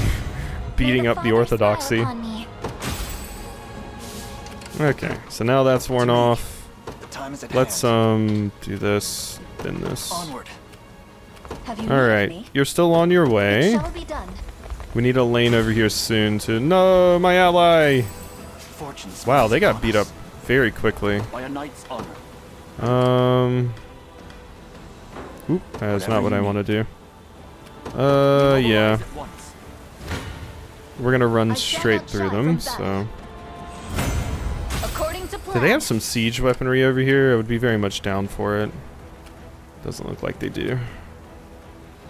beating May up the Father orthodoxy. smile upon me. Okay, so now that's worn off. The time is at Let's hand. do this, then this. Onward. Have you All needed right, me? you're still on your It way. shall be done. We need a lane over here soon to... No, my ally! Fortune Wow, smiles they got upon beat up us. very quickly. By a knight's honor. Oop, that's Whatever not what you I need. want to do. We mobilize Yeah. at once. We're gonna run I shall straight not through shy them, from so... to plan. Do they have some siege weaponry over here? I would be very much down for it. Doesn't look like they do.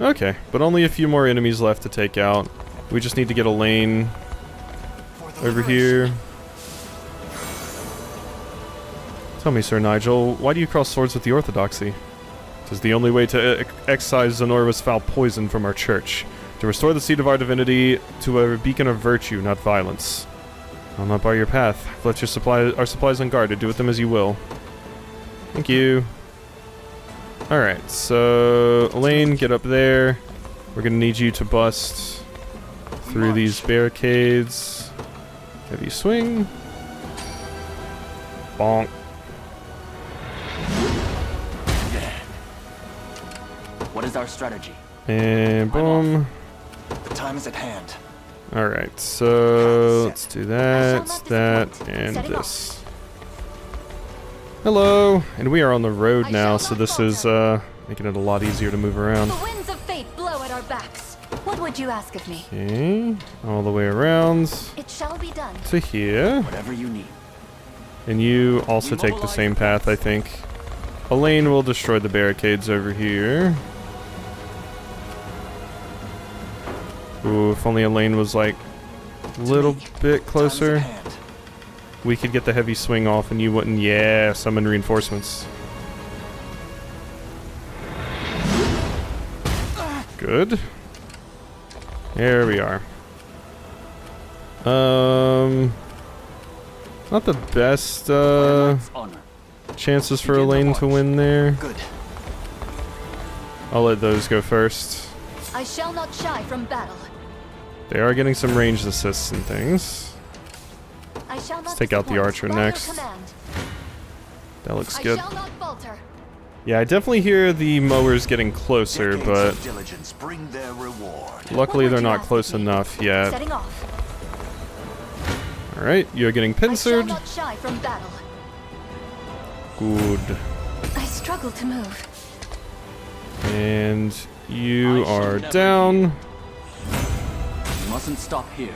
Okay, but only a few more enemies left to take out. We just need to get a lane over here. Tell me, Sir Nigel, why do you cross swords with the Orthodoxy? 'Tis the only way to excise Zenorva's foul poison from our church, to restore the seat of our divinity to a beacon of virtue, not violence. I'll not bar your path. I've left our supplies unguarded. Do with them as you will. Thank you. Alright, so Elaine, get up there. We're gonna need you to bust through these barricades. Heavy swing. Bonk. What is our strategy? And boom. The time is at hand. Alright, so let's do that, that, and this. Hello! And we are on the road now, so this is making it a lot easier to move around. The winds of fate blow at our backs. What would you ask of me? Okay, all the way around It shall be done. to here. Whatever you need. And you also take the same path, I think. Elaine will destroy the barricades over here. Ooh, if only Elaine was like a little bit closer, we could get the heavy swing off and you wouldn't, yeah, summon reinforcements. Good. There we are. Not the best chances for Elaine to win there. Good. I'll let those go first. I shall not shy from battle. They are getting some ranged assists and things. I shall not Let's take out the archer disappoint. By your next. command. That looks I good. shall not falter. Yeah, I definitely hear the mowers getting closer, but Diligence bring their reward. luckily What would they're you not ask close of me? enough yet. Setting off. Alright, you're getting I shall pincered. not shy from battle. Good. I struggle to move. And you I shall are never down. You mustn't stop here.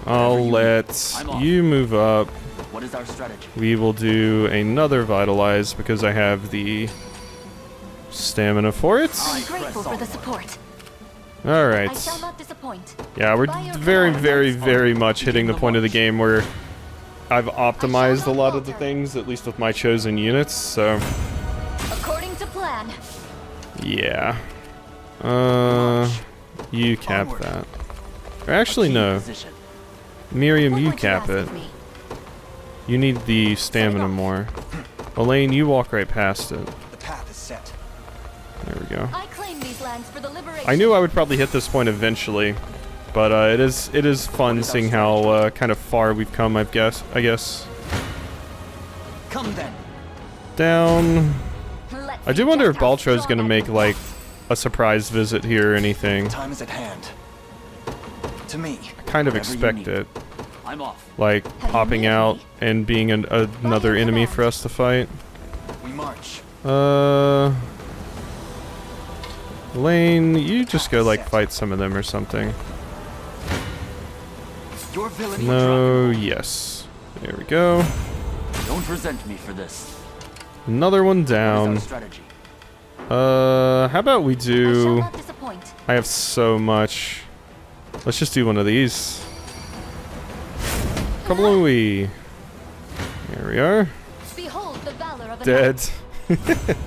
I'll you let I'm off. you move up. What is our strategy? We will do another vitalize because I have the stamina for it. I'm grateful for the support. Alright. I shall not disappoint. Yeah, we're By your very, command. very, very much hitting the point of the game where I've optimized a not lot of the falter. things, at least with my chosen units, so According to plan. yeah. You cap Onward. that. Or actually, Key no. position. Miriam, What you would cap ask it. of me? You need the stamina off. more. Elaine, you walk right past it. The path is set. There we go. I claim these lands for the liberation. I knew I would probably hit this point eventually, but it is fun seeing how kind of far we've come. I guess. Come then. Down. Let's I do see wonder if just how Baltro's strong gonna I make can like walk. a surprise visit here or anything. Time is at hand. To me. Kind of Whatever you expect need. it, I'm off. like you popping needed out me? and being another your enemy command. for us to fight. We march. Lane, you just go like fight some of them or something. Your villainy. No, yes. There we go. Don't resent me for this. Another one What is our down. strategy? How about we I shall do... not disappoint. I have so much. Let's just do one of these. Kablooey. There we are. Behold the valor of a Dead. knight.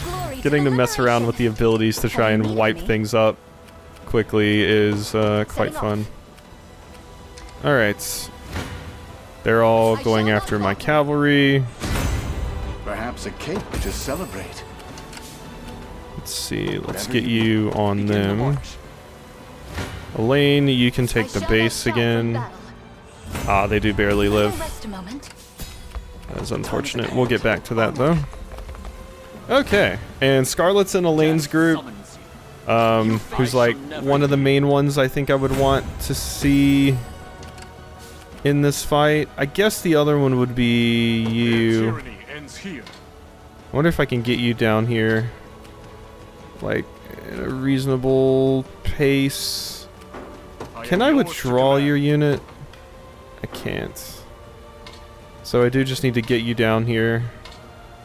Glory Getting the to mess around liberation. with the abilities to try and wipe things up quickly is quite Setting off. fun. Alright. They're all I going shall not after my falter. cavalry. Perhaps a cake to celebrate. Let's see. Let's Whatever get you you on Begin the them. march. Elaine, you can I take the shall base not shy from again. battle. Ah, they do barely Will you live. rest a moment? That's unfortunate. We'll get back to that though. Okay, and Scarlet's in Elaine's group, Summons you. who's like one of the main ones I think I would want to see in this fight. I guess the other one would be Their you. tyranny ends here. I wonder if I can get you down here, like at a reasonable pace. Can I am yours to withdraw command. your unit? I can't. So I do just need to get you down here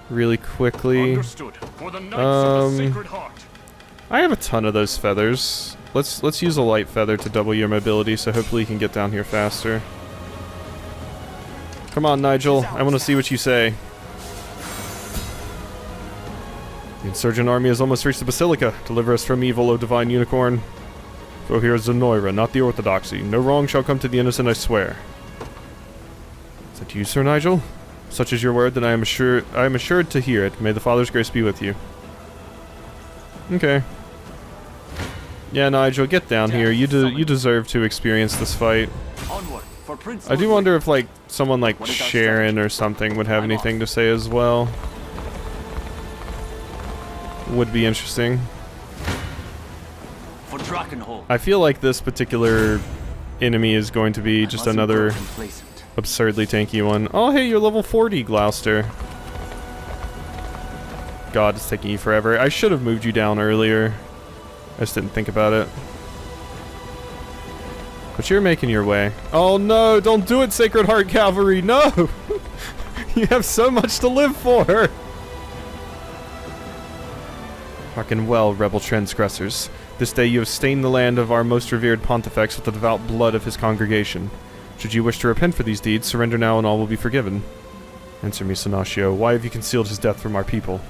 really quickly. Understood. For the Knights of the Sacred Heart. I have a ton of those feathers. Let's use a light feather to double your mobility, so hopefully you can get down here faster. Come on, Nigel. I want to see what you say. The insurgent army has almost reached the Basilica. Deliver us from evil, O divine unicorn. For here is Zenoira, not the orthodoxy. No wrong shall come to the innocent, I swear. Is that you, Sir Nigel? Such is your word, then I am assured to hear it. May the Father's grace be with you. Okay. Yeah, Nigel, get down here. You deserve to experience this fight. Onward for Prince I do wonder if, like, someone like Sharon or something would have anything to say as well. Would be interesting. For Drakenhold. I feel like this particular enemy is going to be just another absurdly tanky one. Oh, hey, you're level 40, Gloucester. God, it's taking you forever. I should have moved you down earlier. I just didn't think about it. But you're making your way. Oh no, don't do it, Sacred Heart Cavalry, no! You have so much to live for! Hearken well, rebel transgressors. This day you have stained the land of our most revered pontifex with the devout blood of his congregation. Should you wish to repent for these deeds, surrender now and all will be forgiven. Answer me, Sinatio, why have you concealed his death from our people?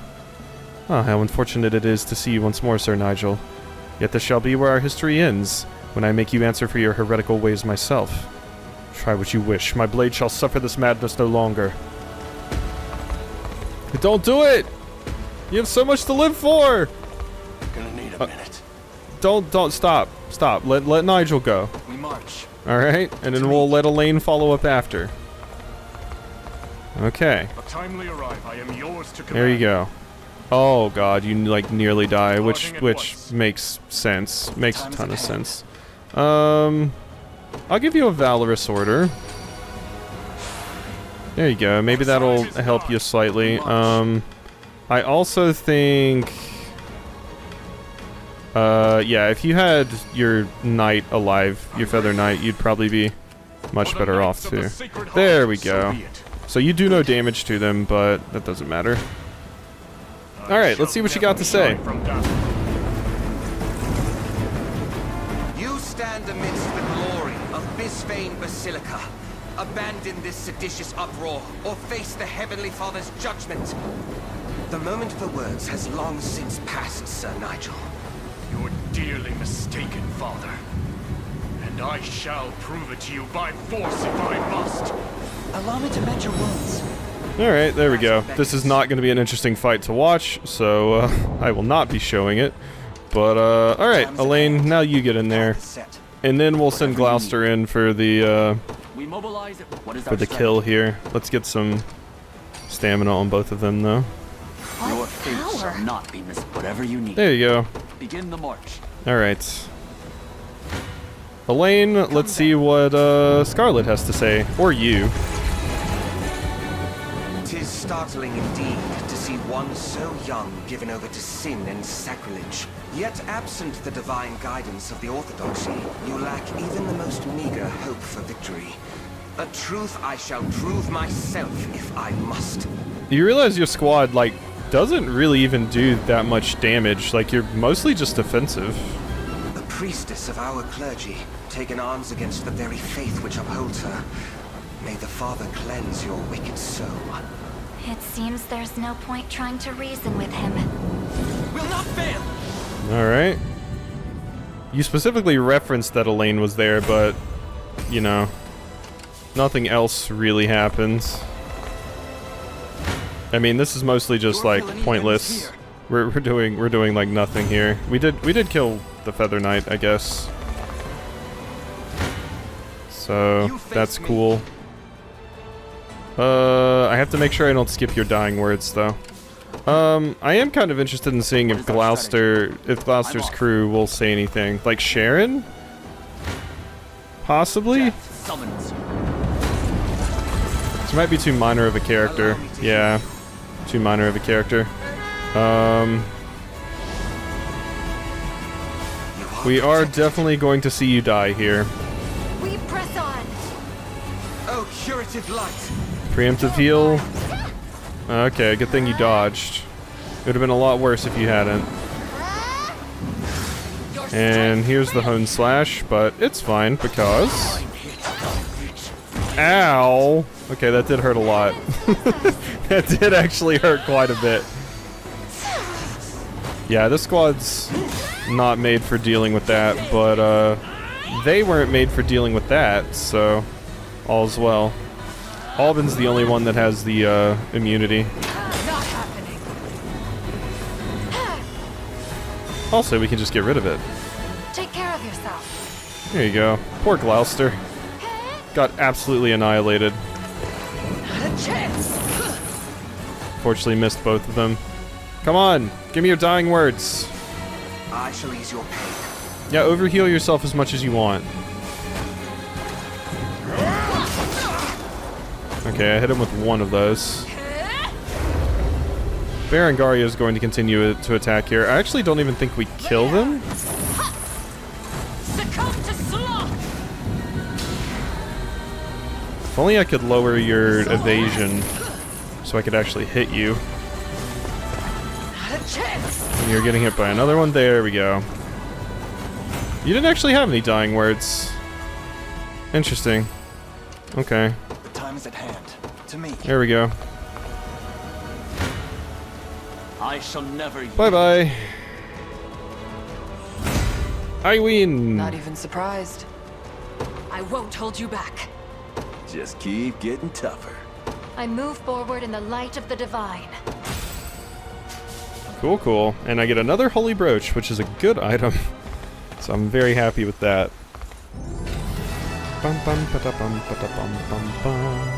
Ah, how unfortunate it is to see you once more, Sir Nigel. Yet this shall be where our history ends, when I make you answer for your heretical ways myself. Try what you wish, my blade shall suffer this madness no longer. Don't do it! You have so much to live for! Gonna need a minute. Don't stop. Stop. Let Nigel go. We march. Alright, and then we'll let Elaine follow up after. Okay. A timely arrive, I am yours to command. There you go. Oh god, you like nearly die, which makes sense. Makes a ton of sense. I'll give you a valorous order. There you go. Maybe that'll help you slightly. I also think yeah, if you had your knight alive, your feather knight, you'd probably be much better off too. There we go. So you do no damage to them, but that doesn't matter. Alright, let's see what you got to say. You stand amidst the glory of Bisphane Basilica. Abandon this seditious uproar, or face the Heavenly Father's judgment. The moment for words has long since passed, Sir Nigel. You're dearly mistaken, Father. And I shall prove it to you by force if I must. Allow me to mend your wounds. Alright, there we go. This is not going to be an interesting fight to watch, so I will not be showing it. But, alright, Elaine, now you get in there. And then we'll send Gloucester in for the, kill here. Let's get some stamina on both of them, though. Your fate shall not be missed. Whatever you need. There you go. Begin the march. Alright. Elaine, let's see what, Scarlet has to say. Or you. 'Tis startling indeed to see one so young given over to sin and sacrilege. Yet absent the divine guidance of the Orthodoxy, you lack even the most meager hope for victory. A truth I shall prove myself if I must. You realize your squad, like, doesn't really even do that much damage. Like, you're mostly just defensive. A priestess of our clergy, taken arms against the very faith which upholds her. May the Father cleanse your wicked soul. It seems there's no point trying to reason with him. Will not fail! Alright. You specifically referenced that Elaine was there, but, you know, nothing else really happens. I mean, this is mostly just like pointless. We're doing like nothing here. We did kill the Feather Knight, I guess. So that's cool. I have to make sure I don't skip your dying words though. I am kind of interested in seeing if Gloucester's crew will say anything. Like Sharon? Possibly? This might be too minor of a character. Yeah. Too minor of a character. We are definitely going to see you die here. We press on. Oh, curative light! Preemptive heal. Okay, good thing you dodged. It would have been a lot worse if you hadn't. And here's the Hone Slash, but it's fine because... Ow! Okay, that did hurt a lot. That did actually hurt quite a bit. Yeah, this squad's not made for dealing with that, but they weren't made for dealing with that, so all's well. Albin's the only one that has the immunity. Also, we can just get rid of it. Take care of yourself. There you go. Poor Gloucester. Got absolutely annihilated. Fortunately missed both of them. Come on, give me your dying words. I shall ease your pain. Yeah, overheal yourself as much as you want. Okay, I hit him with one of those. Berengaria is going to continue to attack here. I actually don't even think we kill them. If only I could lower your evasion so I could actually hit you. And you're getting hit by another one. There we go. You didn't actually have any dying words. Interesting. Okay. The time is at hand. To me. There we go. I shall never. Bye-bye. I win. Not even surprised. I won't hold you back. Just keep getting tougher. I move forward in the light of the divine. Cool, cool. And I get another holy brooch, which is a good item. So I'm very happy with that. Bum bum ba da bum ba da bum bum bum.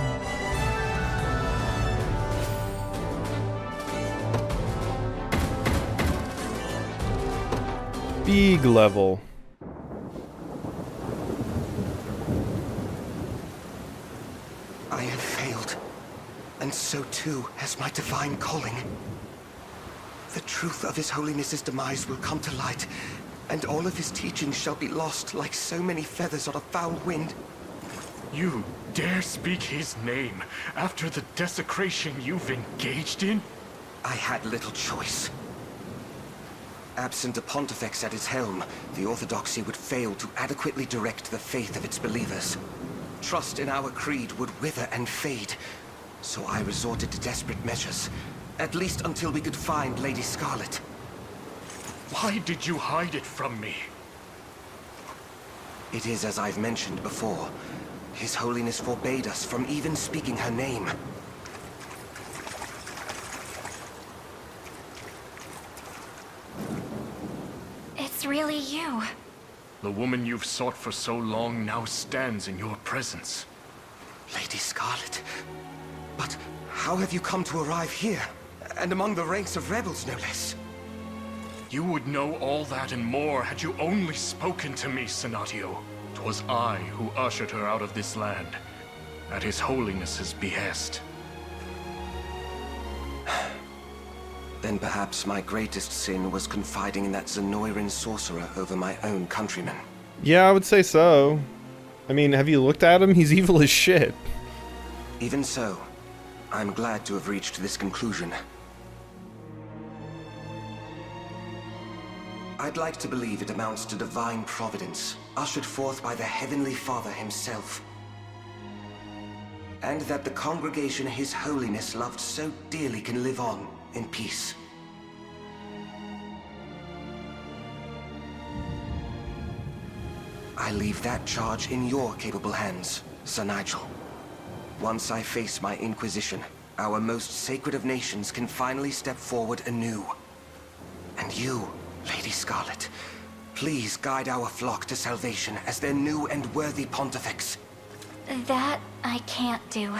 Big level. I have failed, and so too has my divine calling. The truth of His Holiness's demise will come to light, and all of his teachings shall be lost like so many feathers on a foul wind. You dare speak his name after the desecration you've engaged in? I had little choice. Absent a pontifex at its helm, the Orthodoxy would fail to adequately direct the faith of its believers. Trust in our creed would wither and fade, so I resorted to desperate measures, at least until we could find Lady Scarlet. Why did you hide it from me? It is as I've mentioned before. His Holiness forbade us from even speaking her name. It's really you. The woman you've sought for so long now stands in your presence. Lady Scarlet. But how have you come to arrive here? And among the ranks of rebels, no less? You would know all that and more had you only spoken to me, Senatio. 'Twas I who ushered her out of this land, at His Holiness's behest. Then perhaps my greatest sin was confiding in that Zenoiran sorcerer over my own countrymen. Yeah, I would say so. I mean, have you looked at him? He's evil as shit. Even so, I'm glad to have reached this conclusion. I'd like to believe it amounts to divine providence, ushered forth by the Heavenly Father himself. And that the congregation His Holiness loved so dearly can live on in peace. I leave that charge in your capable hands, Sir Nigel. Once I face my Inquisition, our most sacred of nations can finally step forward anew. And you, Lady Scarlet, please guide our flock to salvation as their new and worthy pontifex. That I can't do.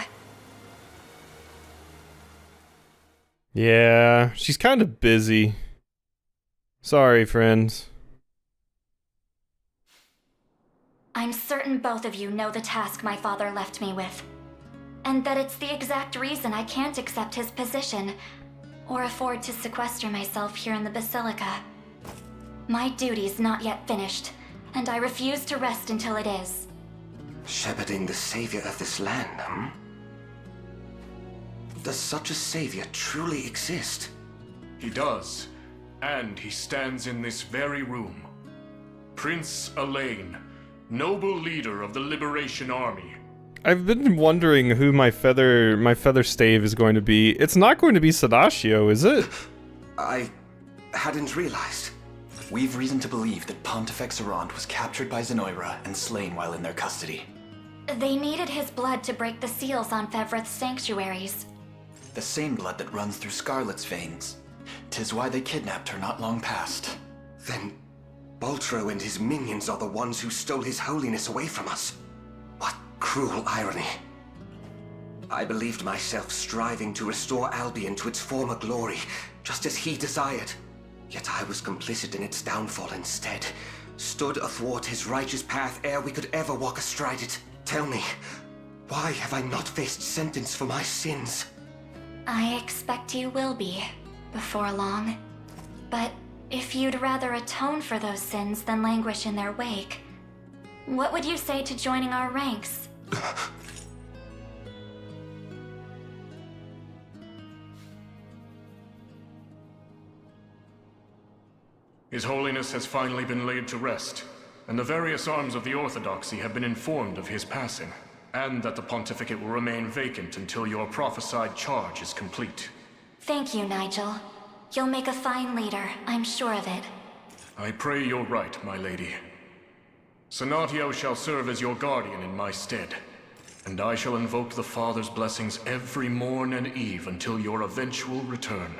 Yeah, she's kind of busy. Sorry, friends. I'm certain both of you know the task my father left me with. And that it's the exact reason I can't accept his position, or afford to sequester myself here in the Basilica. My duty's not yet finished, and I refuse to rest until it is. Shepherding the savior of this land, Does such a savior truly exist? He does, and he stands in this very room. Prince Elaine, noble leader of the Liberation Army. I've been wondering who my feather stave is going to be. It's not going to be Sadashio, is it? I hadn't realized. We've reason to believe that Pontifex Errant was captured by Zenoira and slain while in their custody. They needed his blood to break the seals on Fevrith's sanctuaries. The same blood that runs through Scarlet's veins. 'Tis why they kidnapped her not long past. Then Baltro and his minions are the ones who stole his holiness away from us. What cruel irony. I believed myself striving to restore Albion to its former glory, just as he desired. Yet I was complicit in its downfall instead, stood athwart his righteous path ere we could ever walk astride it. Tell me, why have I not faced sentence for my sins? I expect you will be, before long. But if you'd rather atone for those sins than languish in their wake, what would you say to joining our ranks? His Holiness has finally been laid to rest, and the various arms of the Orthodoxy have been informed of his passing, and that the pontificate will remain vacant until your prophesied charge is complete. Thank you, Nigel. You'll make a fine leader, I'm sure of it. I pray you're right, my lady. Senatio shall serve as your guardian in my stead, and I shall invoke the Father's blessings every morn and eve until your eventual return.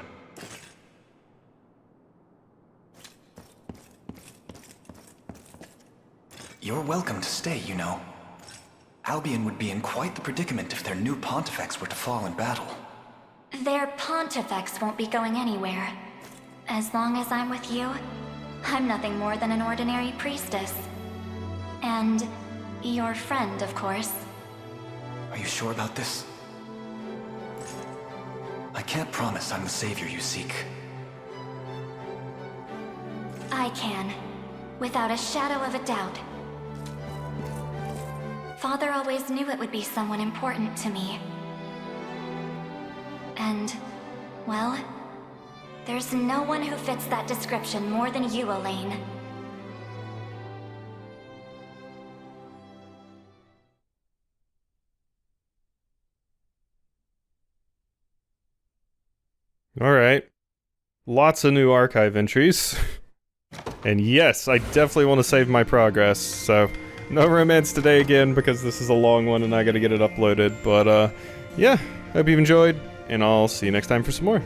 You're welcome to stay, you know. Albion would be in quite the predicament if their new Pontifex were to fall in battle. Their Pontifex won't be going anywhere. As long as I'm with you, I'm nothing more than an ordinary priestess. And your friend, of course. Are you sure about this? I can't promise I'm the savior you seek. I can, without a shadow of a doubt. Father always knew it would be someone important to me. And, well, there's no one who fits that description more than you, Elaine. Alright. Lots of new archive entries. And yes, I definitely want to save my progress, so no romance today again because this is a long one and I gotta get it uploaded. But yeah, hope you've enjoyed, and I'll see you next time for some more.